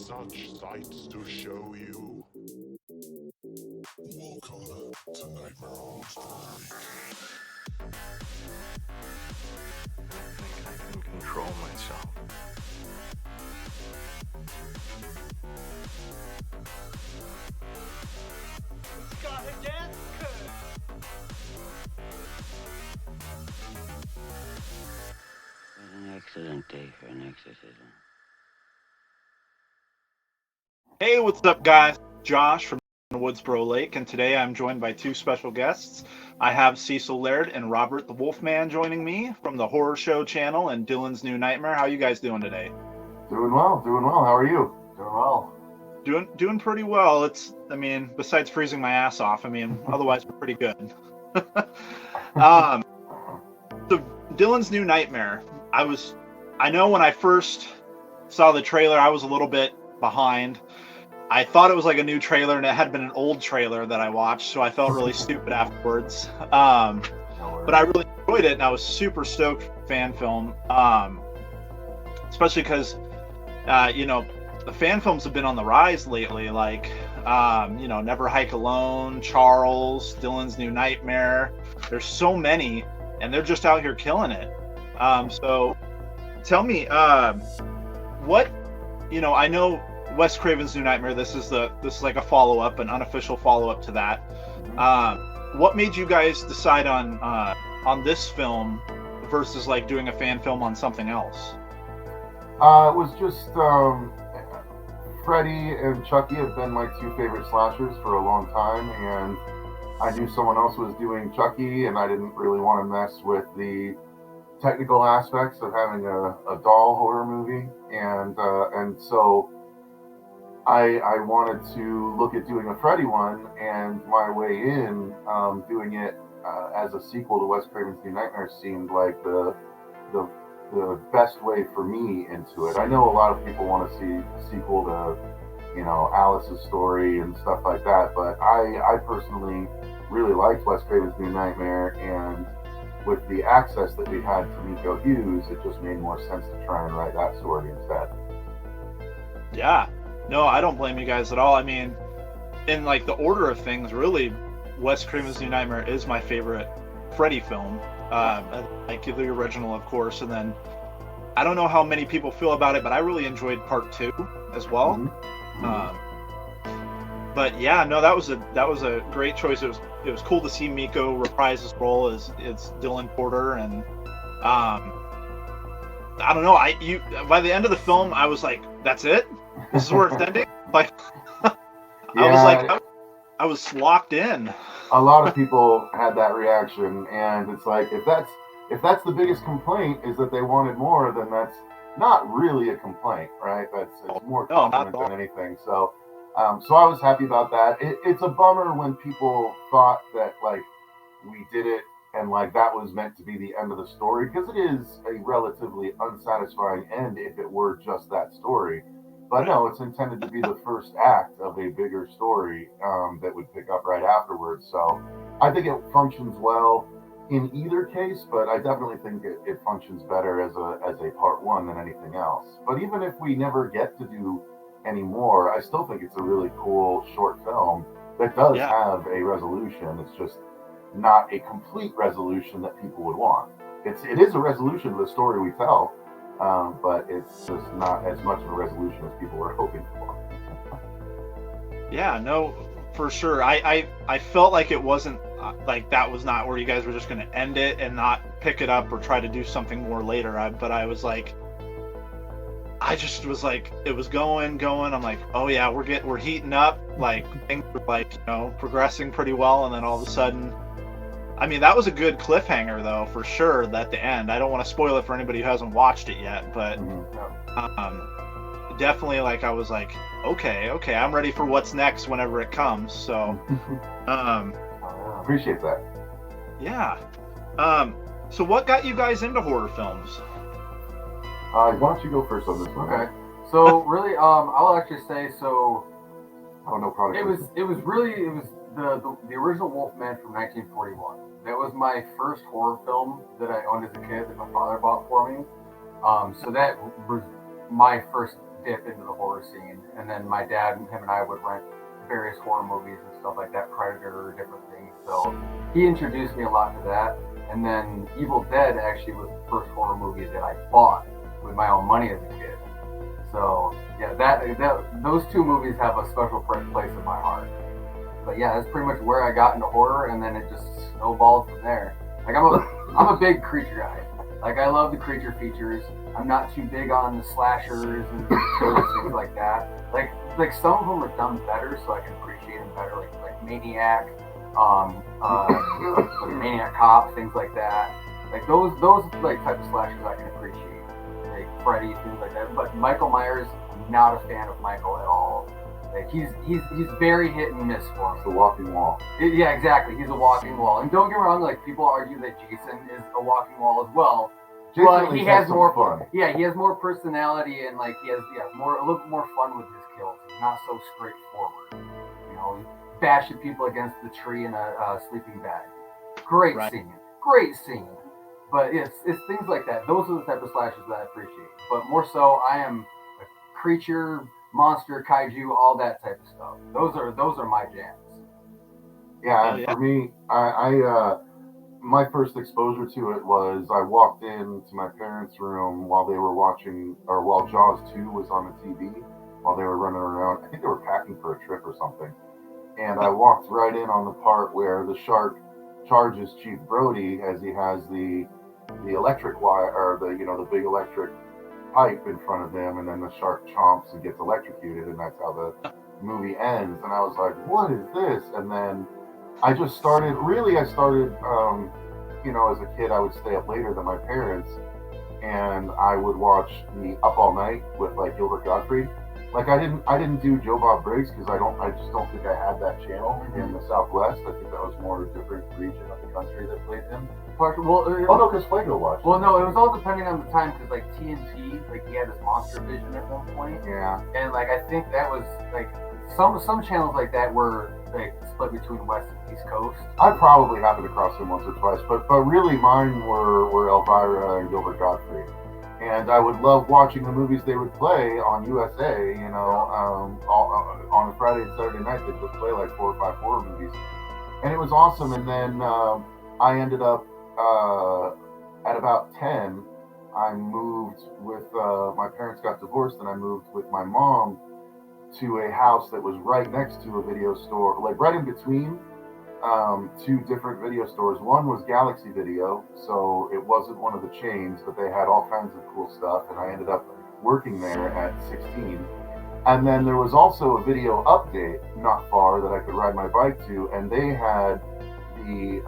such sights to show you. Welcome to Nightmare on Monster I think I can control myself. It's got a death curse. What an excellent day for an exorcism. Hey, what's up, guys? Josh from Woodsboro Lake, and today I'm joined by two special guests. I have Cecil Laird and Robert the Wolfman joining me from the Horror Show channel and Dylan's New Nightmare. How are you guys doing today? Doing well. How are you? Doing well. Doing pretty well. Besides freezing my ass off, otherwise we're pretty good. So Dylan's New Nightmare. I know when I first saw the trailer, I was a little bit behind. I thought it was like a new trailer, and it had been an old trailer that I watched, so I felt really stupid afterwards. But I really enjoyed it, and I was super stoked fan film, especially because, the fan films have been on the rise lately, like, Never Hike Alone, Charles, Dylan's New Nightmare. There's so many, and they're just out here killing it. So tell me, what, I know Wes Craven's New Nightmare. This is like a follow-up, an unofficial follow-up to that. What made you guys decide on this film versus like doing a fan film on something else? It was just Freddy and Chucky have been my two favorite slashers for a long time, and I knew someone else was doing Chucky, and I didn't really want to mess with the technical aspects of having a doll horror movie, and so I wanted to look at doing a Freddy one, and my way in doing it as a sequel to Wes Craven's New Nightmare seemed like the best way for me into it. I know a lot of people want to see a sequel to, Alice's story and stuff like that, but I personally really liked Wes Craven's New Nightmare, and with the access that we had to Nico Hughes, it just made more sense to try and write that story instead. Yeah. No, I don't blame you guys at all. In like the order of things, really, Wes Craven's New Nightmare is my favorite Freddy film. Like the original, of course, and then I don't know how many people feel about it, but I really enjoyed part 2 as well. But yeah, no, that was a great choice. It was cool to see Miko reprise his role as Dylan Porter, and I don't know. By the end of the film, I was like, that's it. This is where it's ending. Like, I was locked in. A lot of people had that reaction, and it's like, if that's the biggest complaint is that they wanted more, then that's not really a complaint, right? It's more compliment than anything. So I was happy about that. It's a bummer when people thought that like we did it and like that was meant to be the end of the story, because it is a relatively unsatisfying end if it were just that story. But no, it's intended to be the first act of a bigger story that would pick up right afterwards. So I think it functions well in either case, but I definitely think it functions better as a part 1 than anything else. But even if we never get to do any more, I still think it's a really cool short film that does have a resolution. It's just not a complete resolution that people would want. It is a resolution of the story we tell, but it's just not as much of a resolution as people were hoping for. Yeah, no, for sure. I felt like it wasn't like that was not where you guys were just going to end it and not pick it up or try to do something more later. But I was like, I just was like, it was going. I'm like, oh yeah, we're heating up. Like things were like, progressing pretty well, and then all of a sudden, that was a good cliffhanger though, for sure. At the end, I don't want to spoil it for anybody who hasn't watched it yet, but definitely, like, I was like, okay, I'm ready for what's next whenever it comes. So, appreciate that. Yeah. So what got you guys into horror films? Why don't you go first on this one? Okay. So really, I'll actually say so. Oh no problem. It was the original Wolfman from 1941. That was my first horror film that I owned as a kid that my father bought for me. So that was my first dip into the horror scene. And then my dad and him and I would rent various horror movies and stuff like that, Predator, different things. So he introduced me a lot to that. And then Evil Dead actually was the first horror movie that I bought with my own money as a kid. So yeah, those two movies have a special place in my heart. But yeah, that's pretty much where I got into horror, and then it just snowballed from there. Like I'm a big creature guy. Like I love the creature features. I'm not too big on the slashers and things like that. Like some of them are done better, so I can appreciate them better. Like Maniac, like Maniac Cop, things like that. Like those like type of slashers I can appreciate. Like Freddy, things like that. But Michael Myers, I'm not a fan of Michael at all. Like he's very hit and miss for me. It's the walking wall. Yeah, exactly. He's a walking wall. And don't get me wrong, like people argue that Jason is a walking wall as well. But he has more fun. Yeah, he has more personality, and like he has a little bit more fun with his kills. He's not so straightforward. You know, bashing people against the tree in a sleeping bag. Great scene. But it's things like that. Those are the type of slashers that I appreciate. But more so, I am a creature, monster, kaiju, all that type of stuff. Those are my jams. Yeah, for me, I my first exposure to it was I walked into my parents' room while they were watching, or while Jaws 2 was on the TV, while they were running around. I think they were packing for a trip or something. And I walked right in on the part where the shark charges Chief Brody as he has the electric wire, or the big electric pipe in front of him, and then the shark chomps and gets electrocuted, and that's how the movie ends. And I was like, what is this? And then I started, as a kid, I would stay up later than my parents, and I would watch the Up All Night with like Gilbert Gottfried. Like I didn't do Joe Bob Briggs because I just don't think I had that channel in the Southwest. I think that was more a different region of the country that played him. No, because Fuego watched. Well, no, it was all depending on the time, because like TNT, like he had this Monster Vision at one point. Yeah. And like I think that was like some channels like that were like split between West and East Coast. I probably happened across them once or twice, but really mine were Elvira and Gilbert Gottfried. And I would love watching the movies they would play on USA, on a Friday and Saturday night. They'd just play like 4 or 5 horror movies. And it was awesome. And then I ended up, at about 10, I moved with, my parents got divorced, and I moved with my mom to a house that was right next to a video store, like right in between two different video stores. One was Galaxy Video, so it wasn't one of the chains, but they had all kinds of cool stuff, and I ended up working there at 16. And then there was also a Video Update not far that I could ride my bike to, and they had the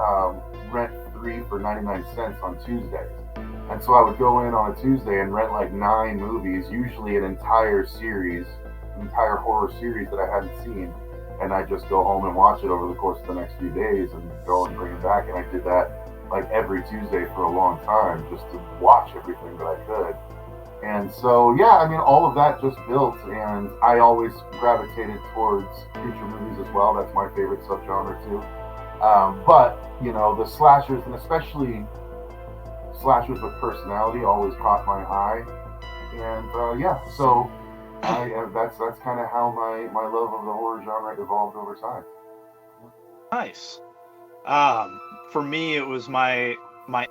rent 3 for 99 cents on Tuesdays. And so I would go in on a Tuesday and rent like 9 movies, usually an entire horror series that I hadn't seen. And I'd just go home and watch it over the course of the next few days and go and bring it back. And I did that like every Tuesday for a long time, just to watch everything that I could. And so, yeah, I mean, all of that just built, and I always gravitated towards creature movies as well. That's my favorite subgenre too. But, the slashers, and especially slashers with personality, always caught my eye. And so that's kind of how my love of the horror genre evolved over time. Nice. For me, it was my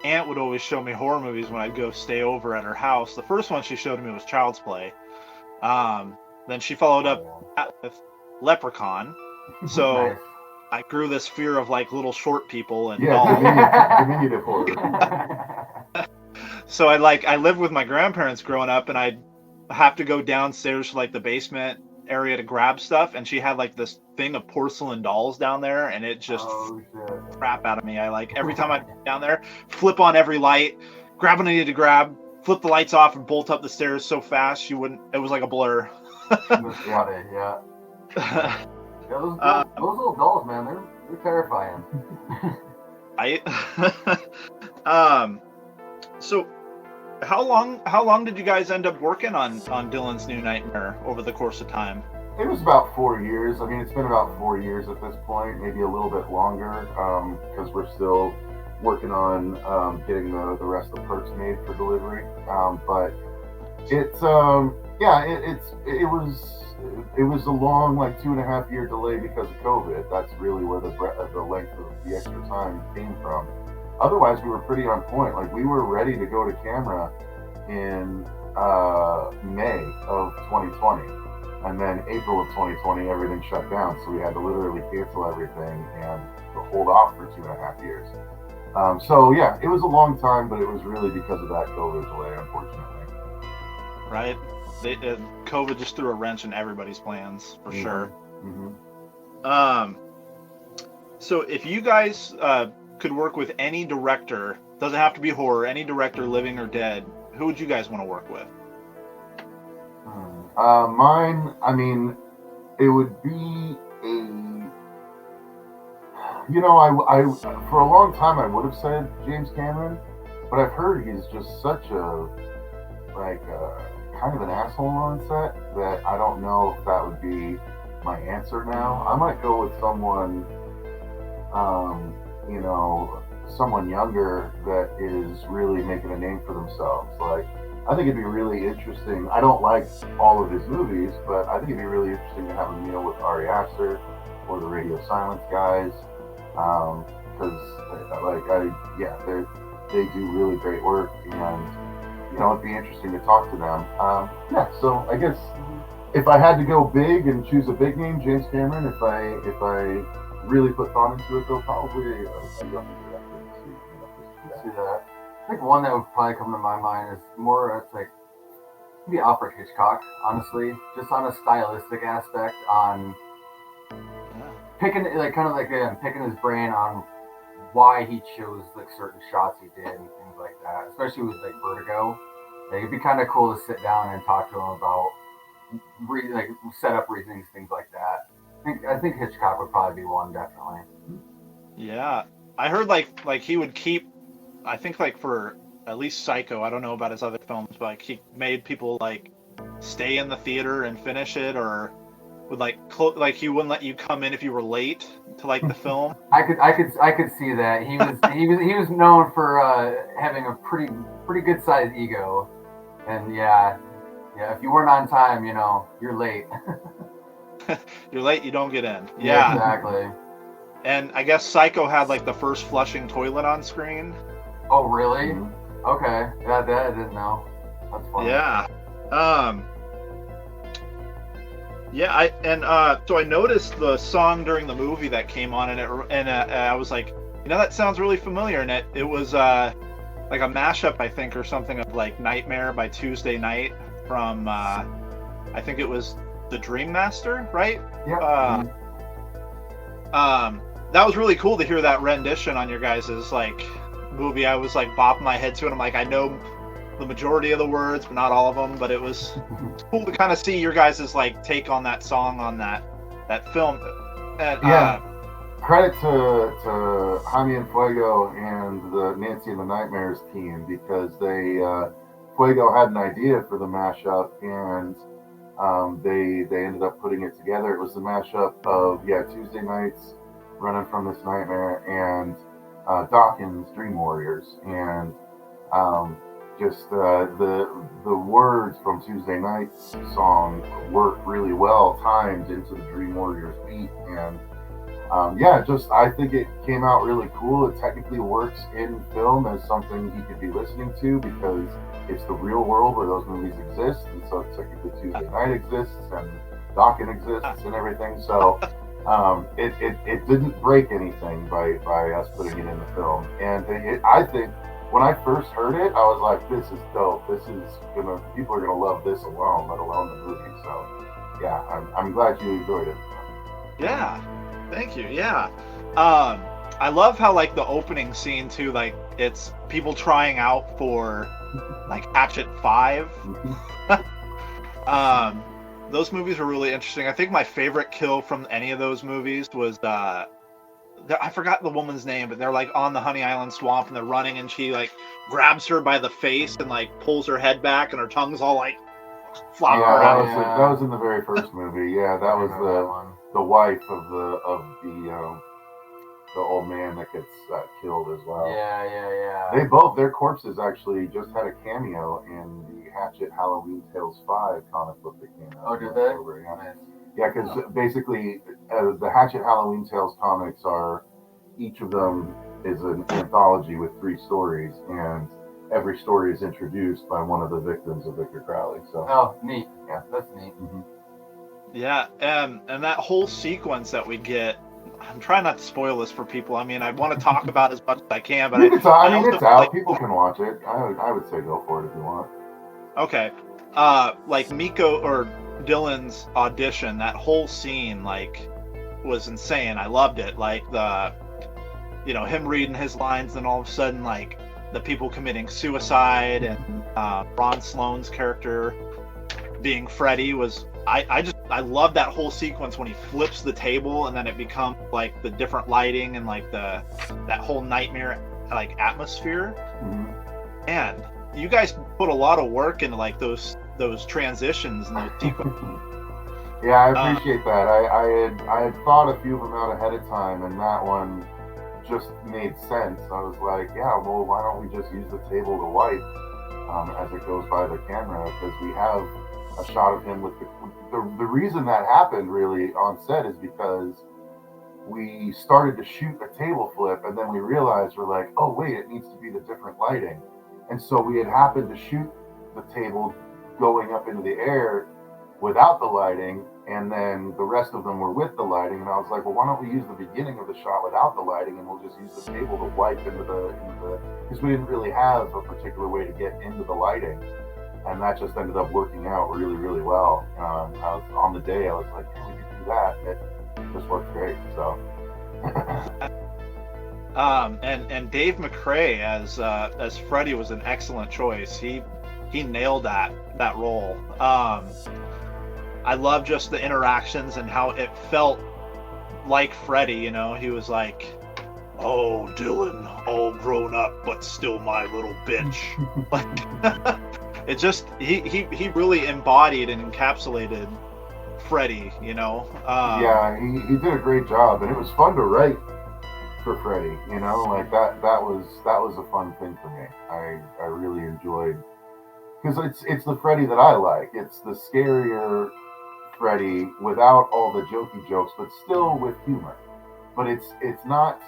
aunt would always show me horror movies when I'd go stay over at her house. The first one she showed me was Child's Play. Then she followed up with Leprechaun. So nice. I grew this fear of like little short people and dolls. Diminutive horror. So I lived with my grandparents growing up, and I'd have to go downstairs to like the basement area to grab stuff, and she had like this thing of porcelain dolls down there, and it just crap out of me. I every time I get down there, flip on every light, grab what I needed to grab, flip the lights off, and bolt up the stairs so fast it was like a blur. Yeah, those little dolls, man, they're terrifying. So how long did you guys end up working on Dylan's New Nightmare over the course of time? It was about 4 years. I mean, it's been about 4 years at this point, maybe a little bit longer, because we're still working on getting the rest of the perks made for delivery. But yeah, it was a long, like 2.5 year delay because of COVID. That's really where the length of the extra time came from. Otherwise, we were pretty on point. Like we were ready to go to camera in May of 2020, and then April of 2020, everything shut down. So we had to literally cancel everything and hold off for 2.5 years. So yeah, it was a long time, but it was really because of that COVID delay, unfortunately. Right. COVID just threw a wrench in everybody's plans for sure. Mm-hmm. So if you guys could work with any director, doesn't have to be horror, any director living or dead, who would you guys want to work with? Mine, I mean, it would be I for a long time I would have said James Cameron, but I've heard he's just such a kind of an asshole on set that I don't know if that would be my answer now. I might go with someone, someone younger that is really making a name for themselves. Like, I think it'd be really interesting. I don't like all of his movies, but I think it'd be really interesting to have a meal with Ari Aster or the Radio Silence guys, because they do really great work, and it'd be interesting to talk to them. So I guess if I had to go big and choose a big name, James Cameron. If I really put thought into it, though, probably a younger director. See that. I think one that would probably come to my mind is more, it's like maybe Alfred Hitchcock, honestly, just on a stylistic aspect, on picking his brain on why he chose like certain shots he did and things like that, especially with like Vertigo. Like, it'd be kind of cool to sit down and talk to him about setup reasonings, things like that. I think Hitchcock would probably be one, definitely. Yeah, I heard like he would keep, I think like for at least Psycho, I don't know about his other films, but like he made people like stay in the theater and finish it, or would like he wouldn't let you come in if you were late to like the film. I could see that. He was known for having a pretty good sized ego, and yeah, if you weren't on time, you're late. You're late, you don't get in. Yeah, exactly. And I guess Psycho had like the first flushing toilet on screen. Oh, really? Mm-hmm. Okay. Yeah, that I didn't know. That's funny. Yeah. So I noticed the song during the movie that came on, and I was like, that sounds really familiar, and it was like a mashup, I think, or something of like Nightmare by Tuesday Night from I think it was The Dream Master, right? Yeah. That was really cool to hear that rendition on your guys' like movie. I was like bopping my head to it. I'm like, I know the majority of the words, but not all of them. But it was cool to kind of see your guys' like take on that song on that film. And, credit to Jaime and Fuego and the Nancy and the Nightmares team, because Fuego had an idea for the mashup, and they ended up putting it together. It was the mashup of Tuesday Nights, Running from This Nightmare, and Dawkins' Dream Warriors, and just the words from Tuesday Night's song work really well timed into the Dream Warriors beat, and I think it came out really cool. It technically works in film as something he could be listening to, because it's the real world where those movies exist, and so technically Tuesday Night exists and Dawkins exists and everything. So it didn't break anything by us putting it in the film. And I think when I first heard it, I was like, this is dope. People are gonna love this alone, let alone the movie. So yeah, I'm glad you enjoyed it. Yeah, thank you. Yeah. I love how like the opening scene too, like it's people trying out for like Hatchet 5. Those movies were really interesting. I think my favorite kill from any of those movies was I forgot the woman's name, but they're like on the Honey Island swamp and they're running, and she like grabs her by the face and like pulls her head back, and her tongue's all like flopping around. That was in the very first movie. Yeah, that was the wife of the the old man that gets killed as well. Yeah. Their corpses actually just had a cameo in the Hatchet Halloween Tales 5 comic book that came out. Oh, did they? Nice. Yeah, because basically the Hatchet Halloween Tales comics are, each of them is an anthology with 3 stories, and every story is introduced by one of the victims of Victor Crowley. So. Oh, neat. Yeah, that's neat. Mm-hmm. Yeah, and that whole sequence that we get, I'm trying not to spoil this for people. I mean, I want to talk about as much as I can, but it's out. People can watch it. I would say go for it if you want. Okay. Like Miko or Dylan's audition, that whole scene, like, was insane. I loved it. Like him reading his lines, and all of a sudden, like, the people committing suicide, and Ron Sloan's character being Freddy was. I love that whole sequence when he flips the table, and then it becomes like the different lighting and like that whole nightmare like atmosphere. Mm-hmm. And you guys put a lot of work into like those transitions and those sequences. Yeah, I appreciate that. I had thought a few of them out ahead of time, and that one just made sense. I was like, yeah, well, why don't we just use the table to wipe as it goes by the camera, because we have a shot of him with the reason that happened really on set is because we started to shoot a table flip, and then we realized we're like, oh wait, it needs to be the different lighting, and so we had happened to shoot the table going up into the air without the lighting, and then the rest of them were with the lighting, and I was like, well, why don't we use the beginning of the shot without the lighting, and we'll just use the table to wipe into the because we didn't really have a particular way to get into the lighting. And that just ended up working out really, really well. On the day, I was like, yeah, we can do that. It just worked great. So. And Dave McRae as Freddy was an excellent choice. He nailed that role. I love just the interactions and how it felt like Freddy. You know, he was like, "Oh, Dylan, all grown up, but still my little bitch." It just he really embodied and encapsulated Freddy, you know. Yeah, he did a great job, and it was fun to write for Freddy. You know, like that was a fun thing for me. I really enjoyed, because it's the Freddy that I like. It's the scarier Freddy without all the jokey jokes, but still with humor. But it's not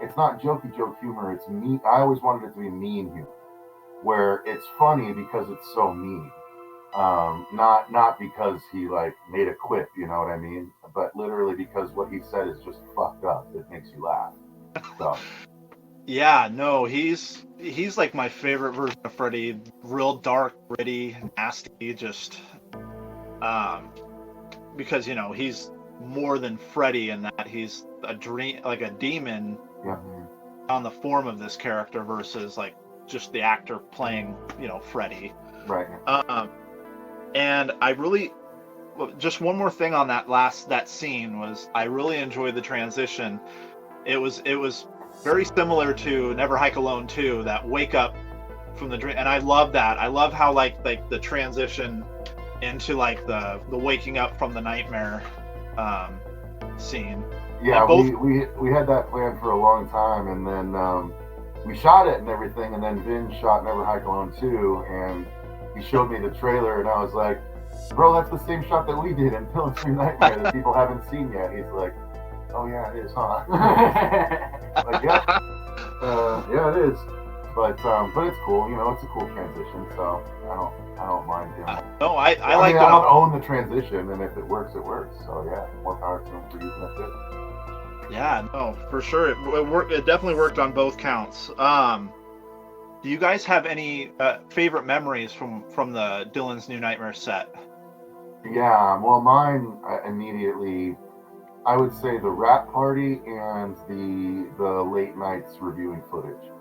jokey joke humor. It's mean. I always wanted it to be mean humor, where it's funny because it's so mean, not because he like made a quip, you know what I mean, but literally because what he said is just fucked up. It makes you laugh. So. Yeah, no, he's like my favorite version of Freddy. Real dark, gritty, nasty, just because, you know, he's more than Freddy in that he's a dream, like a demon, yeah, on the form of this character versus like just the actor playing, you know, Freddy. Right. And I really, just one more thing on that scene was I really enjoyed the transition. It was very similar to Never Hike Alone 2, that wake up from the dream, and I love that. I love how like the transition into like the waking up from the nightmare scene. Yeah, we had that planned for a long time, and then we shot it and everything, and then Vin shot Never Hike Alone 2, and he showed me the trailer, and I was like, bro, that's the same shot that we did in Dylan's New Nightmare that people haven't seen yet. He's like, oh yeah, it is, huh? Like, yeah, it is. But it's cool, you know, it's a cool transition, so I don't mind doing it. No, I like I don't own the transition, and if it works, it works. So yeah, more power to him for using it too. Yeah, no, for sure. It definitely worked on both counts. Do you guys have any favorite memories from the Dylan's New Nightmare set? Yeah, well, mine immediately, I would say the rap party and the late nights reviewing footage.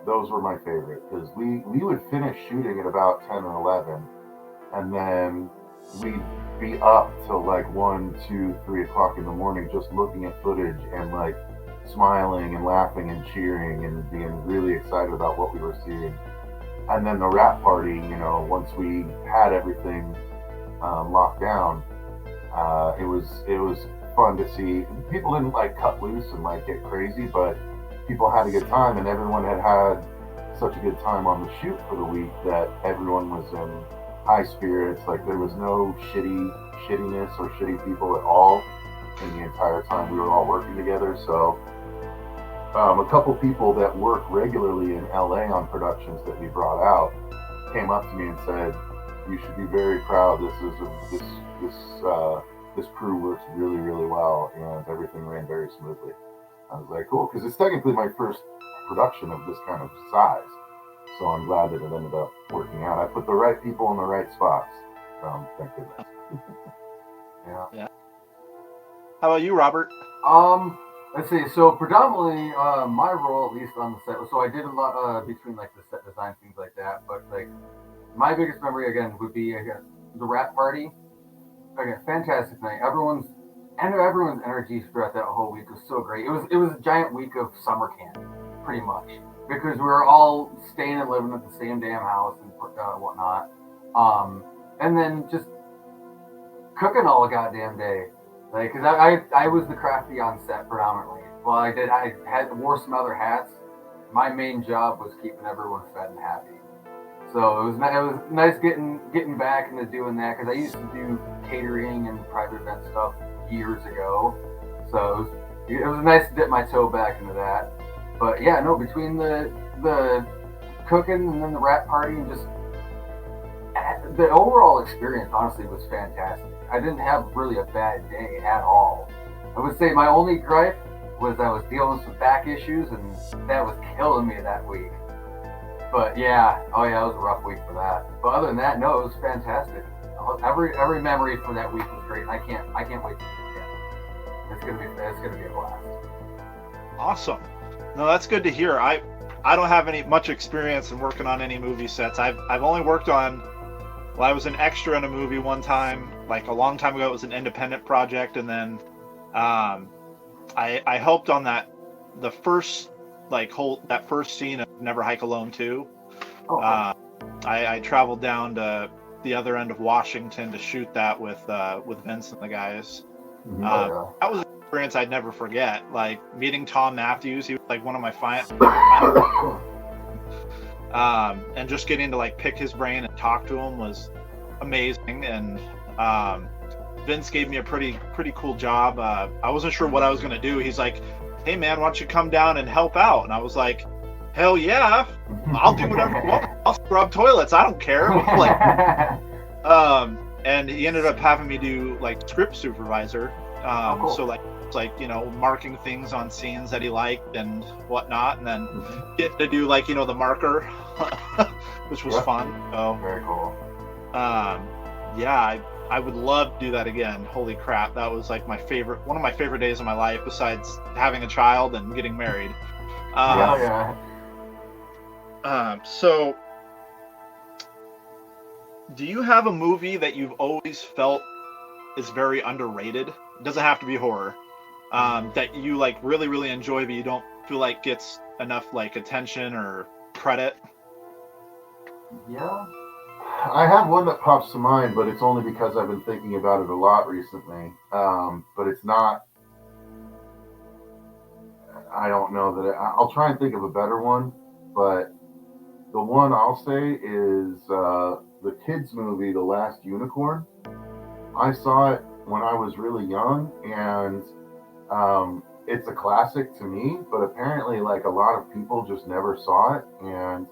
Those were my favorite, because we would finish shooting at about 10 or 11, and then we'd be up till like 1, 2, 3 o'clock in the morning just looking at footage and like smiling and laughing and cheering and being really excited about what we were seeing. And then the rap party, you know, once we had everything locked down, it was fun to see. People didn't like cut loose and like get crazy, but people had a good time, and everyone had such a good time on the shoot for the week that everyone was in high spirits. Like there was no shittiness or shitty people at all in the entire time we were all working together. So a couple people that work regularly in LA on productions that we brought out came up to me and said, "You should be very proud. This crew works really, really well, and everything ran very smoothly." I was like, cool, because it's technically my first production of this kind of size. So I'm glad that it ended up working out. I put the right people in the right spots. Thank goodness. Yeah. How about you, Robert? Let's see. So predominantly, my role, at least on the set, so I did a lot between like the set design, things like that. But like my biggest memory again would be the rap party. Again, fantastic night. Everyone's energy throughout that whole week was so great. It was a giant week of summer camp, pretty much, because we were all staying and living at the same damn house and whatnot. And then just cooking all the goddamn day. Like, cause I was the crafty on set predominantly. Well, I wore some other hats. My main job was keeping everyone fed and happy. So it was nice getting back into doing that, because I used to do catering and private event stuff years ago. So it was nice to dip my toe back into that. But yeah, no, between the cooking and then the rap party and just the overall experience, honestly, was fantastic. I didn't have really a bad day at all. I would say my only gripe was I was dealing with some back issues, and that was killing me that week. But yeah, it was a rough week for that. But other than that, no, it was fantastic. Every memory from that week was great. And I can't wait to do it again. It's gonna be a blast. Awesome. No, that's good to hear. I don't have much experience in working on any movie sets. I've only worked on. Well, I was an extra in a movie one time, like a long time ago. It was an independent project, and then I helped on the first scene of Never Hike Alone 2. Oh, I traveled down to the other end of Washington to shoot that with Vince and the guys. That was an experience I'd never forget. Like meeting Tom Matthews, he was like one of my and just getting to like pick his brain and talk to him was amazing. And Vince gave me a pretty cool job. I wasn't sure what I was gonna do. He's like, "Hey man, why don't you come down and help out?" And I was like, "Hell yeah, I'll do whatever you want. I'll scrub toilets. I don't care." And he ended up having me do like script supervisor. Cool. So like marking things on scenes that he liked and whatnot, and then get to do like the marker, which was fun. So very cool. I would love to do that again. Holy crap, that was like one of my favorite days of my life, besides having a child and getting married. So do you have a movie that you've always felt is very underrated? It doesn't have to be horror. That you like really, really enjoy, but you don't feel like gets enough like attention or credit? Yeah. I have one that pops to mind, but it's only because I've been thinking about it a lot recently. But it's not. I don't know that I'll try and think of a better one, but the one I'll say is the kids movie, The Last Unicorn. I saw it when I was really young, and it's a classic to me, but apparently like a lot of people just never saw it, and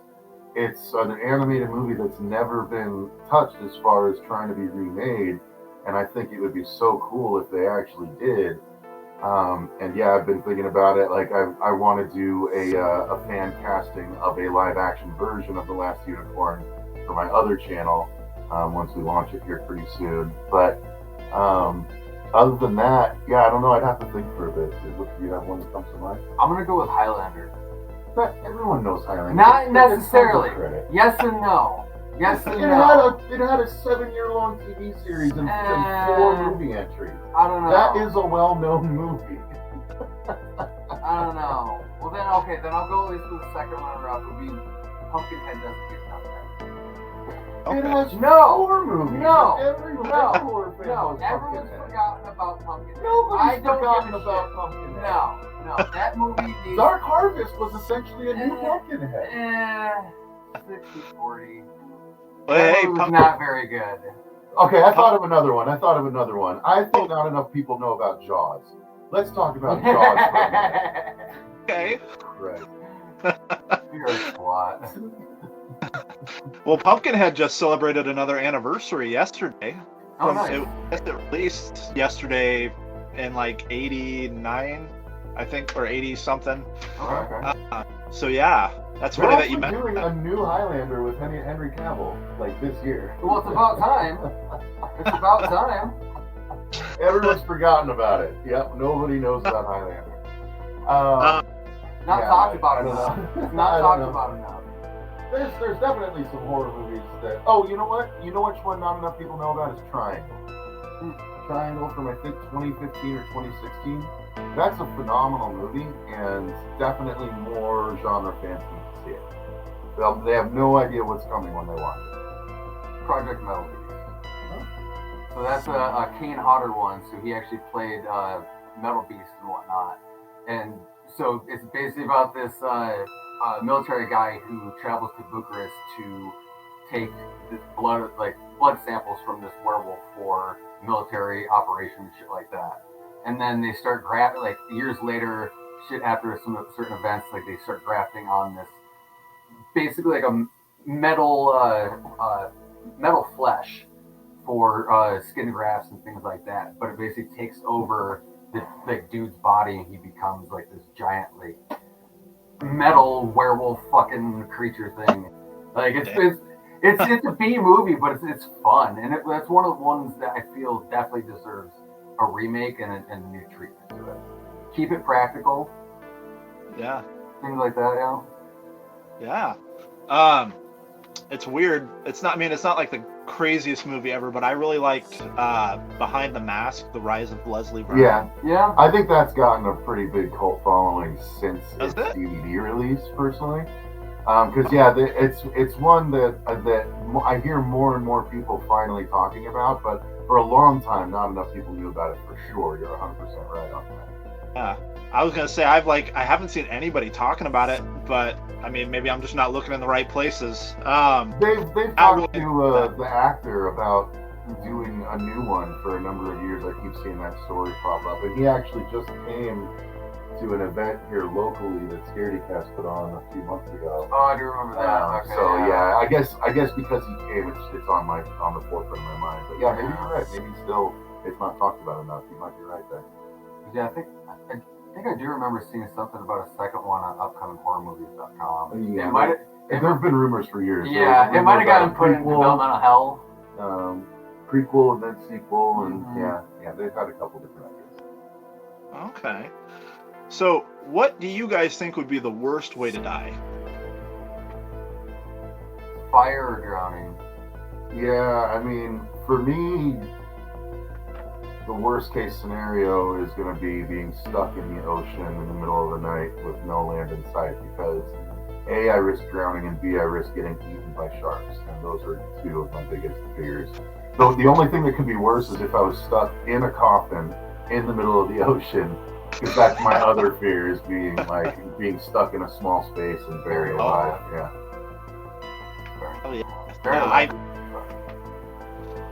it's an animated movie that's never been touched as far as trying to be remade, and I think it would be so cool if they actually did. And yeah, I've been thinking about it. Like I want to do a fan casting of a live action version of The Last Unicorn for my other channel once we launch it here pretty soon. But other than that, yeah, I don't know. I'd have to think for a bit. Do you have one that comes to mind? I'm gonna go with Highlander. But everyone knows Highlander. Not necessarily. Yes and no. Yes and no. It had a 7-year-long TV series and 4 movie entries. I don't know. That is a well-known movie. I don't know. Well then, okay, then I'll go at least with the second runner-up. Would be Pumpkinhead Doesn't Get Enough Credit. It has No. 4 movies. No. Every horror fan knows Everyone's Pumpkinhead. forgotten about Pumpkinhead. Nobody's I don't forgotten give a about shit. Pumpkinhead. No, that movie needs... Dark Harvest was essentially a new Pumpkinhead. 60-40. Hey, That movie was not very good. Okay, I thought of another one. I think not enough people know about Jaws. Let's talk about Jaws for a minute. okay. Right. You're a twat. Well, Pumpkinhead just celebrated another anniversary yesterday. Oh, nice. It released yesterday in like 89, I think, or 80 something. Okay. So yeah, that's They're funny that you actually mentioned doing that. a new Highlander with Henry Cavill, like this year. Well, it's about time. It's about time. Everyone's forgotten about it. Yep, nobody knows about Highlander. Not Yeah, talked I about don't enough. know. It's not I don't talked know. about enough. There's definitely some horror movies that. Oh, you know what? You know which one not enough people know about is Triangle. Triangle from I think 2015 or 2016. That's a phenomenal movie, and definitely more genre fans need to see it. They have no idea what's coming when they watch it. Project Metal Beast. So that's a Kane Hodder one. So he actually played Metal Beast and whatnot. And so it's basically about this military guy who travels to Bucharest to take this blood samples from this werewolf for military operations, shit like that. And then they start years later, shit after some certain events, like they start grafting on this, basically like a metal flesh for skin grafts and things like that. But it basically takes over the dude's body, and he becomes like this giant metal werewolf fucking creature thing. Like it's a B movie, but it's fun, and that's one of the ones that I feel definitely deserves a remake and a new treatment to it. Keep it practical. Yeah. Things like that, Yeah. It's weird. It's not like the craziest movie ever, but I really liked Behind the Mask, The Rise of Leslie Brown. Yeah. I think that's gotten a pretty big cult following since Does its it? DVD release, personally. Because it's one that I hear more and more people finally talking about, but for a long time, not enough people knew about it for sure. You're 100% right on that. Yeah. I was gonna say I haven't seen anybody talking about it, but I mean maybe I'm just not looking in the right places. They've talked to the actor about doing a new one for a number of years. I keep seeing that story pop up, and he actually just came to an event here locally that ScarityCast put on a few months ago. Oh, I do remember that. Okay, so yeah, I guess because he came, it's on the forefront of my mind. But yeah, maybe you're right. Maybe still it's not talked about enough. You might be right there. Yeah, I think I do remember seeing something about a second one on upcominghorrormovies.com. Yeah, there have been rumors for years. Yeah, it might have gotten put in developmental hell. Prequel and then sequel, and yeah, they've had a couple different ideas. Okay. So, what do you guys think would be the worst way to die? Fire or drowning? Yeah, I mean, for me, the worst case scenario is going to be being stuck in the ocean in the middle of the night with no land in sight, because A, I risk drowning, and B, I risk getting eaten by sharks, and those are two of my biggest fears. So the only thing that could be worse is if I was stuck in a coffin in the middle of the ocean, because that's my other fear, is being stuck in a small space and buried alive. Yeah. Oh yeah.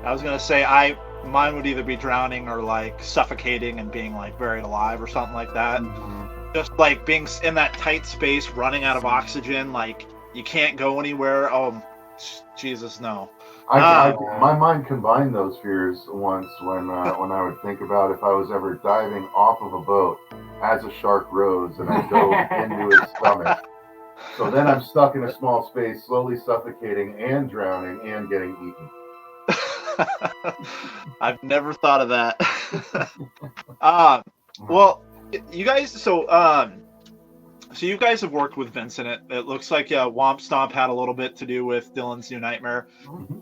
I was gonna say mine would either be drowning or like suffocating and being like buried alive or something like that. Mm-hmm. Just like being in that tight space, running out of oxygen, like you can't go anywhere. Oh, Jesus, no. My mind combined those fears once when I would think about if I was ever diving off of a boat as a shark rose and I dove into its stomach. So then I'm stuck in a small space, slowly suffocating and drowning and getting eaten. I've never thought of that. Well, you guys, so you guys have worked with Vincent. It looks like Womp Stomp had a little bit to do with Dylan's New Nightmare.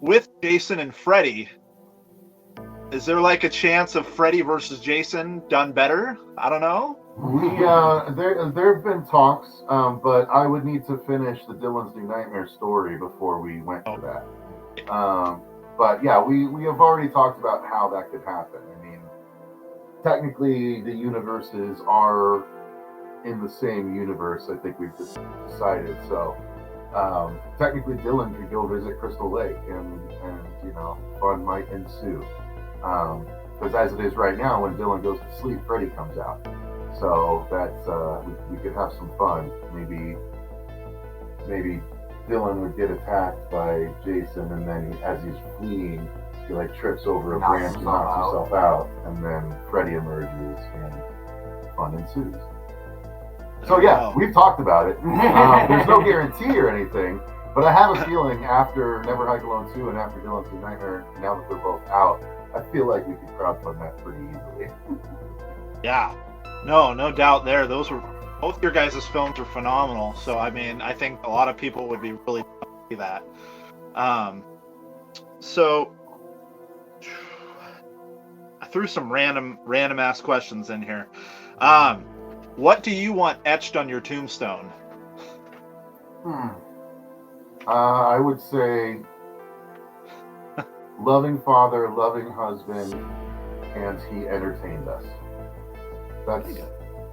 With Jason and Freddy, is there like a chance of Freddy versus Jason done better? I don't know. There have been talks, but I would need to finish the Dylan's New Nightmare story before we went to that. But yeah, we have already talked about how that could happen. I mean, technically, the universes are in the same universe. I think we've just decided. So technically, Dylan could go visit Crystal Lake, and fun might ensue. Because as it is right now, when Dylan goes to sleep, Freddy comes out. So that's we could have some fun. Maybe Dylan would get attacked by Jason, and then as he's fleeing, he like trips over a branch and knocks himself out, and then Freddy emerges and fun ensues. So yeah, we've talked about it. There's no guarantee or anything, but I have a feeling after Never Hike Alone 2 and after Dylan's New Nightmare, now that they're both out, I feel like we could crowdfund that pretty easily. Yeah, no doubt there. Those were both your guys' films are phenomenal. So I mean, I think a lot of people would be really happy to see that. So I threw some random ass questions in here. What do you want etched on your tombstone? I would say loving father, loving husband, and he entertained us. That's.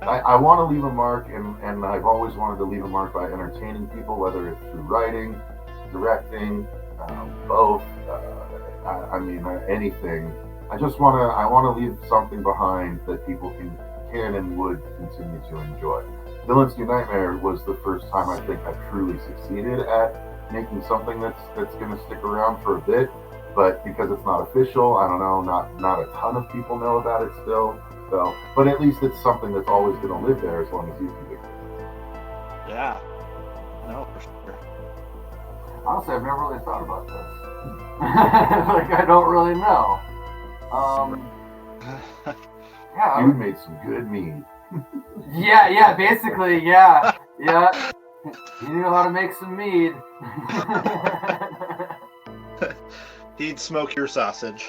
I want to leave a mark, and I've always wanted to leave a mark by entertaining people, whether it's through writing, directing, both. Anything. I want to leave something behind that people can and would continue to enjoy. Dylan's New Nightmare was the first time I think I truly succeeded at making something that's going to stick around for a bit. But because it's not official, I don't know, not a ton of people know about it still. So, but at least it's something that's always going to live there as long as you can do it. Yeah. No, for sure. Honestly, I've never really thought about this. I don't really know. Yeah. You made some good mead. Yeah, basically, yeah. You knew how to make some mead. He'd smoke your sausage.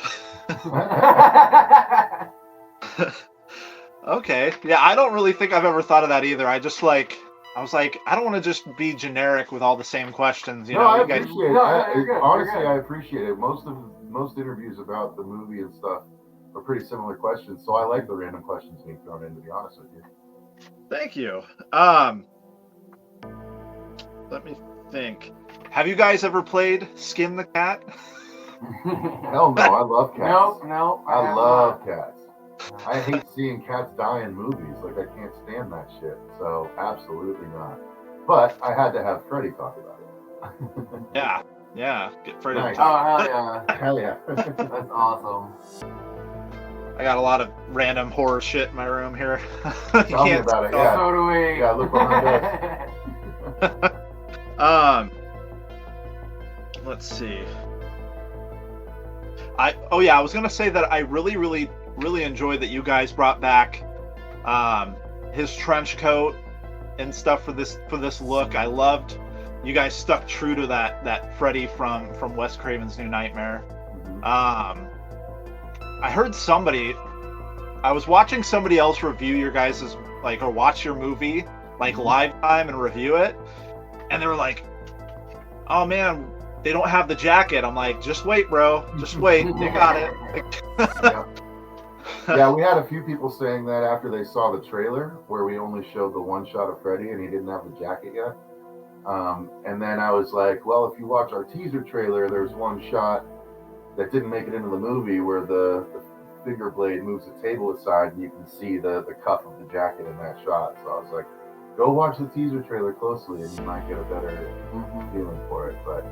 Okay. Yeah, I don't really think I've ever thought of that either. I was like, I don't want to just be generic with all the same questions. I appreciate it. Honestly, I appreciate it. Most interviews about the movie and stuff are pretty similar questions, so I like the random questions being thrown in, to be honest with you. Thank you. Let me think. Have you guys ever played Skin the Cat? Hell no, I love cats. No. I love cats. I hate seeing cats die in movies. Like, I can't stand that shit. So, absolutely not. But I had to have Freddie talk about it. Yeah. Get Freddie. Nice. Oh, Hell yeah. That's awesome. I got a lot of random horror shit in my room here. Tell me about it, yeah. So do we. Yeah, look behind us. Let's see. I was gonna say that I really enjoyed that you guys brought back his trench coat and stuff for this look. I loved you guys stuck true to that Freddy from Wes Craven's New Nightmare. Mm-hmm. I heard I was watching somebody else review your guys's or watch your movie live time and review it, and they were like, "Oh man, they don't have the jacket." I'm like, "Just wait, bro. Just wait. They got it." Yeah, we had a few people saying that after they saw the trailer where we only showed the one shot of Freddy and he didn't have the jacket yet. And then I was like, well, if you watch our teaser trailer, there's one shot that didn't make it into the movie where the finger blade moves the table aside and you can see the cuff of the jacket in that shot. So I was like, go watch the teaser trailer closely and you might get a better feeling for it. But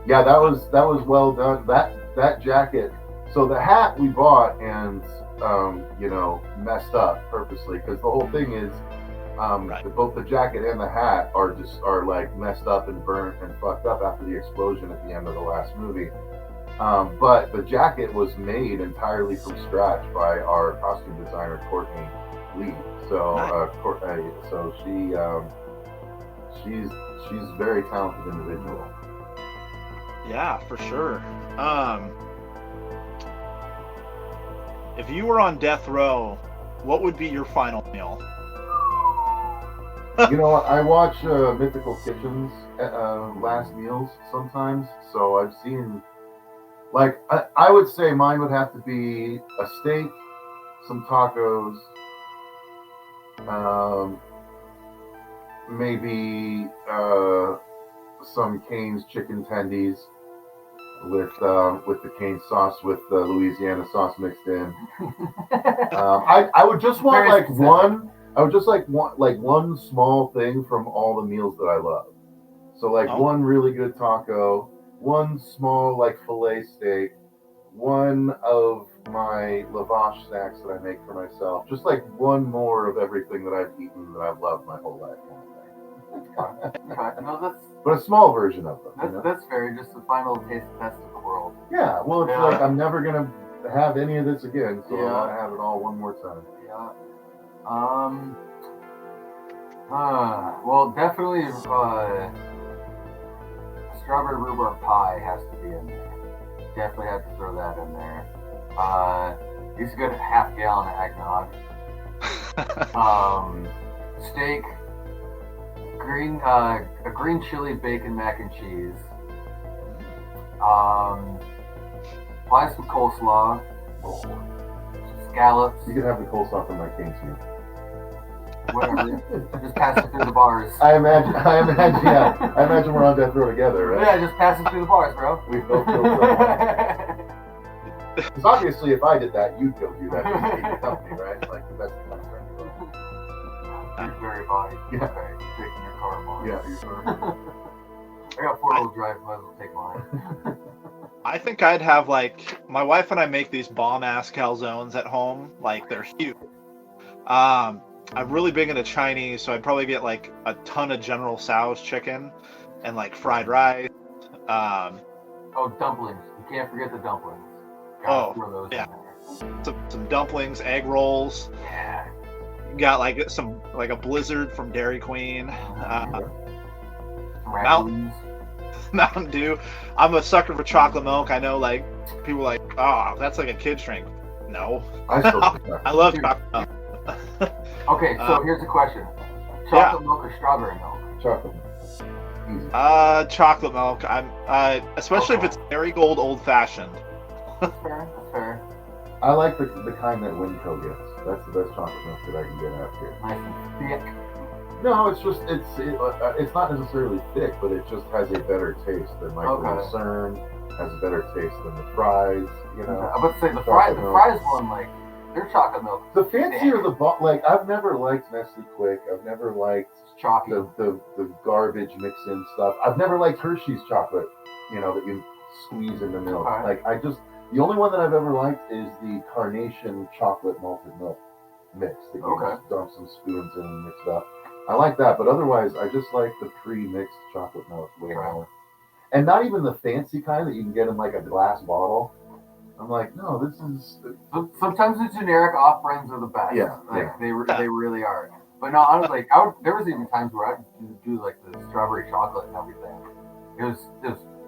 yeah, that was well done. That jacket. So the hat we bought and messed up purposely, because the whole thing is both the jacket and the hat are like messed up and burnt and fucked up after the explosion at the end of the last movie. But the jacket was made entirely from scratch by our costume designer Courtney Lee. So she's a very talented individual. Yeah, for sure. If you were on death row, what would be your final meal? I watch Mythical Kitchen's last meals sometimes, so I've seen Like I would say mine would have to be a steak, some tacos, maybe some Cane's chicken tendies with the Cane sauce with the Louisiana sauce mixed in. I would just want like one. I would just like one small thing from all the meals that I love. So like one really good taco, one small like fillet steak, one of my lavash snacks that I make for myself. Just like one more of everything that I've eaten that I've loved my whole life. Okay. No, But a small version of them. That's fair. Just the final taste test of the world. Yeah. Well, it's like I'm never gonna have any of this again, so I want to have it all one more time. Yeah. Well, definitely, strawberry rhubarb pie has to be in there. Definitely have to throw that in there. Use a good half-gallon of eggnog. Steak, a green chili bacon mac and cheese. Probably some coleslaw. Scallops. You can have the coleslaw from my Cane's meal. Whatever. Just pass it through the bars. I imagine we're on death row together, right? Yeah, just pass it through the bars, bro. We both go. Because obviously, if I did that, you'd go do that to keep the company, right? Like that's the kind of friend you are. Your very body. Yeah. Okay, taking your car bar. Yeah, you're sure. I got 4-wheel drive, might as well take mine. I think I'd have like my wife and I make these bomb ass calzones at home. Like they're huge. I'm really big into Chinese, so I'd probably get like a ton of General Tso's chicken and like fried rice. Oh, dumplings. You can't forget the dumplings. Throw those in there. Some dumplings, egg rolls. Yeah. You got like a blizzard from Dairy Queen. Mountain Dew. I'm a sucker for chocolate milk. I know like people are like, oh, that's like a kid's drink. No. I love chocolate milk. Okay, so here's the question. Chocolate milk or strawberry milk? Chocolate milk. Chocolate milk. I'm especially if it's Marigold old fashioned. That's fair. I like the kind that Winco gets. That's the best chocolate milk that I can get out here. Nice and thick. No, it's just it's not necessarily thick, but it just has a better taste than like Lucerne, has a better taste than the fries. You know, I was about to say the fries one, like their chocolate milk. The fancier like I've never liked Nestle Quick. I've never liked chalky the garbage mix-in stuff. I've never liked Hershey's chocolate. You know that you squeeze in the milk. Okay. Like the only one that I've ever liked is the Carnation chocolate malted milk mix that you just dump some spoons in and mix it up. I like that, but otherwise, I just like the pre-mixed chocolate milk way more. And not even the fancy kind that you can get in like a glass bottle. I'm like, no, this is. Sometimes the generic off-brands are the best. Yeah, they really are. But no, I was like, there was even times where I do like the strawberry chocolate and everything. It was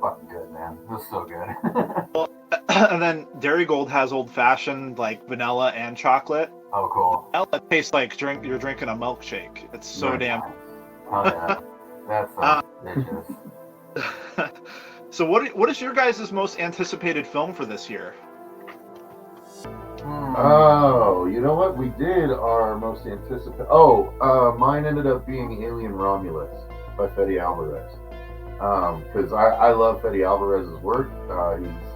fucking good, man. It was so good. And then Dairy Gold has old fashioned like vanilla and chocolate. Oh, cool. Vanilla tastes like you're drinking a milkshake. It's so damn. Oh yeah, that's delicious. So what is your guys' most anticipated film for this year? Oh, you know what? We did our most anticipated. Mine ended up being Alien Romulus by Fede Alvarez. Because I love Fede Alvarez's work.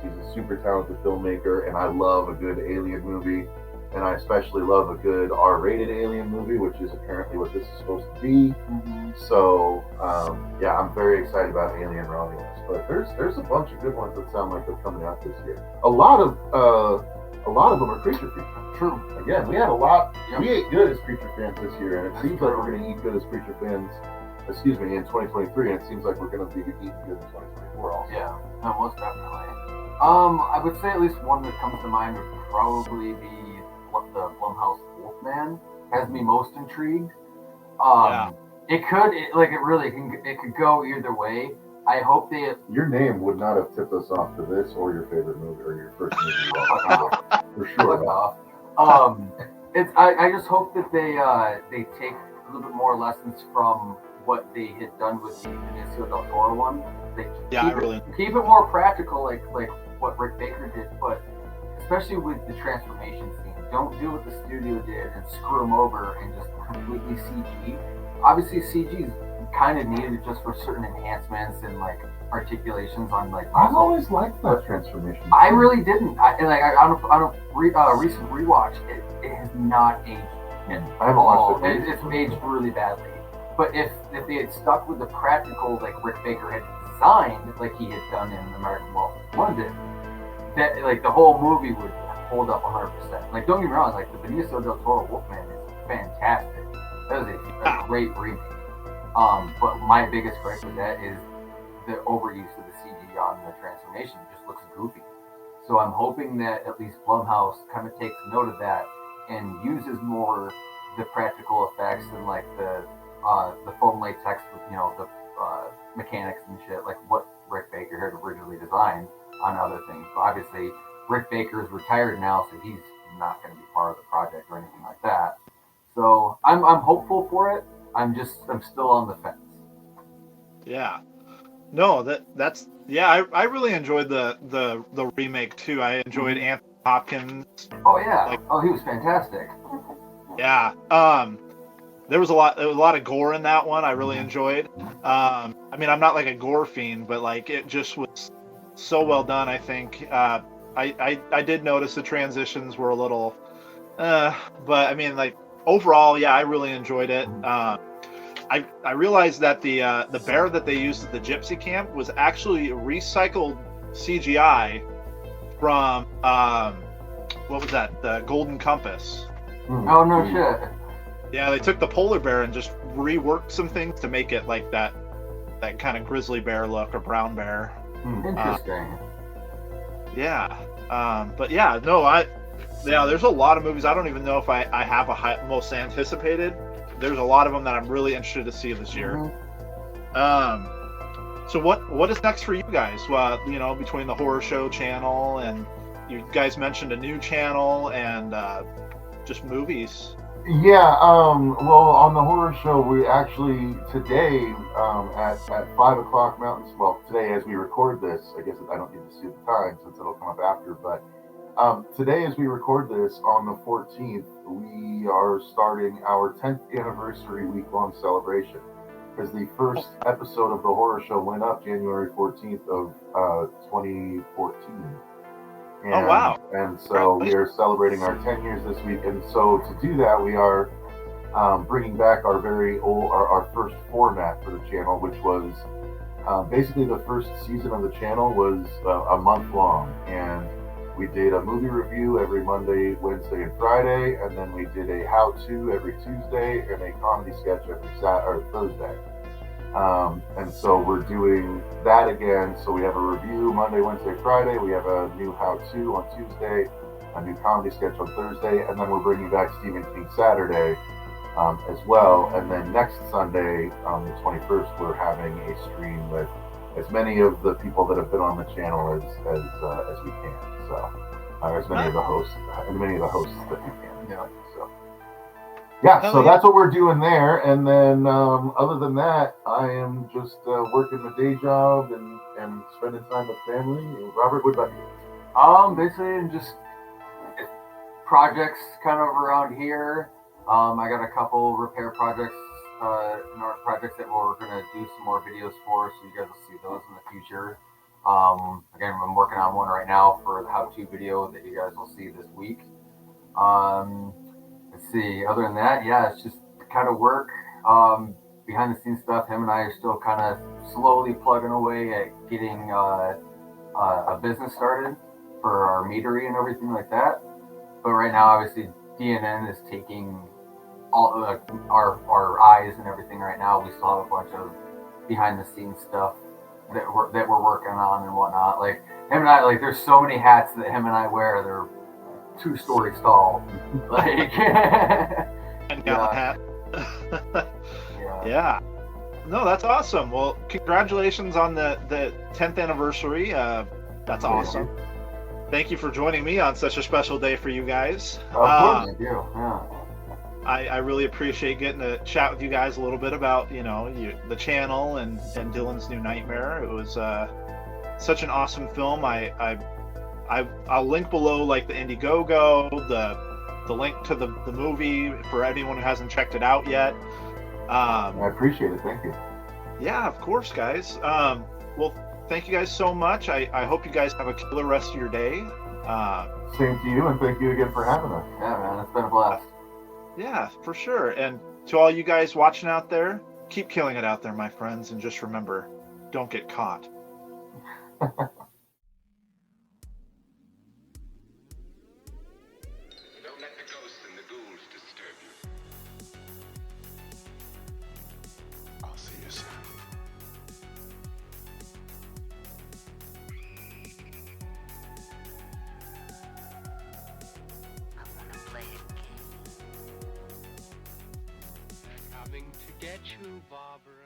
He's a super talented filmmaker, and I love a good alien movie. And I especially love a good R-rated alien movie, which is apparently what this is supposed to be. Mm-hmm. So, I'm very excited about Alien Romulus. But there's a bunch of good ones that sound like they're coming out this year. A lot of them are creature features. True. Again, we had a lot. Yep. We ate good as creature fans this year, and it seems like we're going to eat good as creature fans. In 2023, and it seems like we're going to be eating good in 2024 also. Yeah, no, most definitely. I would say at least one that comes to mind would probably be the Blumhouse Wolfman. Has me most intrigued. It could go either way. I hope Your name would not have tipped us off to this or your favorite movie or your first movie. For sure. I just hope that they take a little bit more lessons from what they had done with the Benicio del Toro one. Keep it more practical, like what Rick Baker did, but especially with the transformation scene, don't do what the studio did and screw them over and just completely CG. Obviously, CG is kind of needed just for certain enhancements and like articulations on like. I've always liked that transformation. I really didn't. On a recent rewatch, it has not aged I haven't watched it. It's aged really badly. But if they had stuck with the practical like Rick Baker had designed, like he had done in American Wolf London, that like the whole movie would hold up 100%. Like don't get me wrong, like the Benicio del Toro Wolfman is fantastic. That was a great remake. But my biggest gripe with that is the overuse of the CG on the transformation. It just looks goofy. So I'm hoping that at least Blumhouse kind of takes note of that and uses more the practical effects and like the foam latex with the mechanics and shit, like what Rick Baker had originally designed on other things. But obviously Rick Baker is retired now, so he's not going to be part of the project or anything like that. So I'm hopeful for it. I'm still on the fence. Yeah. No, that's I really enjoyed the remake too. I enjoyed Anthony Hopkins. Oh yeah. He was fantastic. Yeah. There was a lot of gore in that one. I really enjoyed. I mean, I'm not like a gore fiend, but like it just was so well done. I think I did notice the transitions were a little, but I mean, like overall, yeah, I really enjoyed it. I realized that the bear that they used at the gypsy camp was actually recycled CGI from what was that? The Golden Compass. Oh no shit. Yeah, they took the polar bear and just reworked some things to make it like that kind of grizzly bear look or brown bear. Interesting. Yeah. But yeah, no, there's a lot of movies. I don't even know if I have a most anticipated. There's a lot of them that I'm really interested to see this year. So what is next for you guys? Between the horror show channel and you guys mentioned a new channel and just movies. Yeah, well, on the horror show, we actually today at 5 o'clock Mountain. Well, today as we record this, I guess I don't get to see the time since it'll come up after. But today, as we record this on the 14th, we are starting our 10th anniversary week-long celebration because the first episode of the horror show went up January 14th of 2014. And, oh wow! And so we are celebrating our 10 years this week, and so to do that, we are bringing back our very old, our first format for the channel, which was basically the first season of the channel was a month long, and we did a movie review every Monday, Wednesday, and Friday, and then we did a how-to every Tuesday and a comedy sketch every Thursday. And so we're doing that again. So we have a review Monday, Wednesday, Friday. We have a new how-to on Tuesday, a new comedy sketch on Thursday, and then we're bringing back Stephen King Saturday as well. And then next Sunday, the 21st, we're having a stream with as many of the people that have been on the channel as we can. So as many of the hosts that we can. Yeah. So. Yeah, so that's what we're doing there, and then other than that, I am just working the day job and spending time with family. Robert, what about you? Basically, just projects kind of around here. I got a couple repair projects, projects that we're gonna do some more videos for, so you guys will see those in the future. Again, I'm working on one right now for the how-to video that you guys will see this week. Let's see. Other than that, yeah, it's just kind of work. Behind the scenes stuff. Him and I are still kind of slowly plugging away at getting a business started for our meadery and everything like that. But right now, obviously, DNN is taking all our eyes and everything. Right now, we still have a bunch of behind the scenes stuff that we're working on and whatnot. Like him and I, like there's so many hats that him and I wear. They're 2 stories tall. Like, and hat. Yeah. No, that's awesome. Well, congratulations on the 10th anniversary. That's awesome. Thank you for joining me on such a special day for you guys. Of course, thank you. Yeah. I really appreciate getting to chat with you guys a little bit about the channel and Dylan's New Nightmare. It was such an awesome film. I I'll link below like the Indiegogo, the link to the movie for anyone who hasn't checked it out yet. I appreciate it. Thank you. Yeah, of course, guys. Well, thank you guys so much. I hope you guys have a killer rest of your day. Same to you, and thank you again for having us. Yeah, man, it's been a blast. Yeah, for sure. And to all you guys watching out there, keep killing it out there, my friends, and just remember, don't get caught. Don't let the ghosts and the ghouls disturb you. I'll see you soon. I wanna play a game. Coming to get you, Barbara.